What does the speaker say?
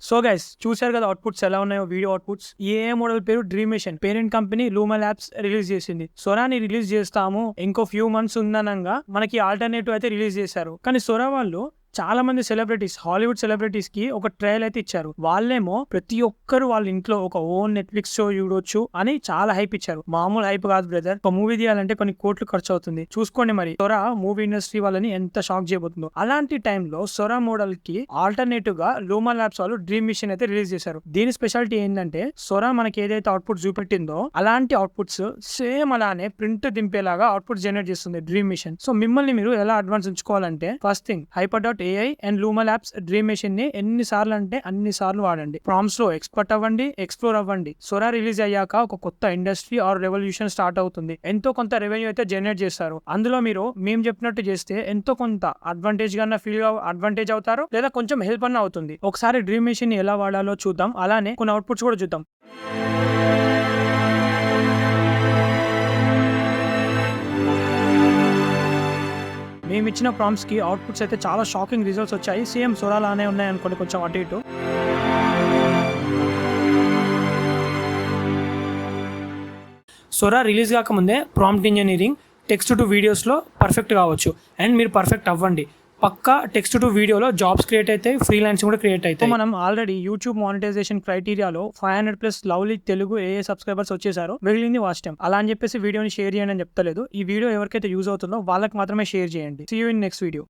So guys చూశారు కదా outputs ఎలా ఉన్నాయో, వీడియో అవుట్పుట్స్. ఏ మోడల్ పేరు Dream Machine, parent company Luma Labs release చేసింది. సొరాని రిలీజ్ చేస్తాము ఇంకో ఫ్యూ మంత్స్ ఉందనంగా మనకి ఆల్టర్నేటివ్ అయితే రిలీజ్ చేశారు. కానీ సొరా వాళ్ళు చాలా మంది సెలబ్రిటీస్, హాలీవుడ్ సెలబ్రిటీస్ కి ఒక ట్రయల్ అయితే ఇచ్చారు. వాళ్ళేమో ప్రతి ఒక్కరు వాళ్ళ ఇంట్లో ఒక ఓన్ నెట్ఫ్లిక్స్ షో చూడొచ్చు అని చాలా హైప్ ఇచ్చారు. మామూలు హైప్ కాదు బ్రదర్. ఒక మూవీ తీయాలంటే కొన్ని కోట్లు ఖర్చు అవుతుంది. చూసుకోండి మరి సొరా మూవీ ఇండస్ట్రీ వాళ్ళని ఎంత షాక్ చేయబోతుందో. అలాంటి టైంలో సొరా మోడల్ కి ఆల్టర్నేటివ్ గా లూమా ల్యాబ్స్ వాళ్ళు డ్రీమ్ మిషన్ అయితే రిలీజ్ చేశారు. దీని స్పెషాలిటీ ఏంటంటే సొరా మనకి ఏదైతే అవుట్పుట్ చూపెట్టిందో అలాంటి అవుట్పుట్స్ సేమ్ అలానే ప్రింట్ దింపేలాగా అవుట్పుట్ జనరేట్ చేస్తుంది డ్రీమ్ మిషన్. సో మిమ్మల్ని మీరు ఎలా అడ్వాన్స్ ఉంచుకోవాలంటే first thing HyperDot.ai and Luma Labs Dream Machine ని ఎన్ని సార్లు అంటే అన్ని సార్లు వాడండి. ప్రాంప్ట్స్ లో ఎక్స్పర్ట్ అవ్వండి, ఎక్స్ప్లోర్ అవ్వండి. సొరా రిలీజ్ అయ్యాక ఒక కొత్త ఇండస్ట్రీ ఆర్ రెవల్యూషన్ స్టార్ట్ అవుతుంది. ఎంతో కొంత రెవెన్యూ అయితే జనరేట్ చేస్తారు. అందులో మీరు మేము చెప్పినట్టు చేస్తే ఎంతో కొంత అడ్వాంటేజ్ గా ఫీల్ అడ్వాంటేజ్ అవుతారు, లేదా కొంచెం హెల్ప్ అన్న అవుతుంది. ఒకసారి డ్రీమ్ మెషిన్ ని ఎలా వాడాలో చూద్దాం. అలానే కొన్ని అవుట్పుట్స్ కూడా చూద్దాం. మేము ఇచ్చిన ప్రాంప్ట్స్ కి అవుట్పుట్స్ అయితే చాలా షాకింగ్ రిజల్ట్స్ వచ్చాయి. సేమ్ సొరా లానే ఉన్నాయి అనుకోండి, కొంచెం అటు ఇటు. సొరా రిలీజ్ కాకముందే ప్రాంప్ట్ ఇంజనీరింగ్ టెక్స్ట్ టు వీడియోస్లో పర్ఫెక్ట్ కావచ్చు. అండ్ మీరు పర్ఫెక్ట్ అవ్వండి. పక్కా టెక్స్ట్ టు వీడియోలో జాబ్స్ క్రియేట్ అవుతాయి, ఫ్రీలాన్సింగ్ కూడా క్రియేట్ అవుతాయి. మనం ఆల్రెడీ యూట్యూబ్ మానిటైజేషన్ క్రైటీరియాలో 500+ లవ్లీ తెలుగు AA సబ్స్క్రైబర్స్ వచ్చేసారు. మిగిలింది వాచ్ టైం. అలా అని చెప్పేసి వీడియోని షేర్ చేయండి అని చెప్తలేదు. ఈ వీడియో ఎవరికైతే యూజ్ అవుతుందో వాళ్ళకి మాత్రమే షేర్ చేయండి. See you in next video.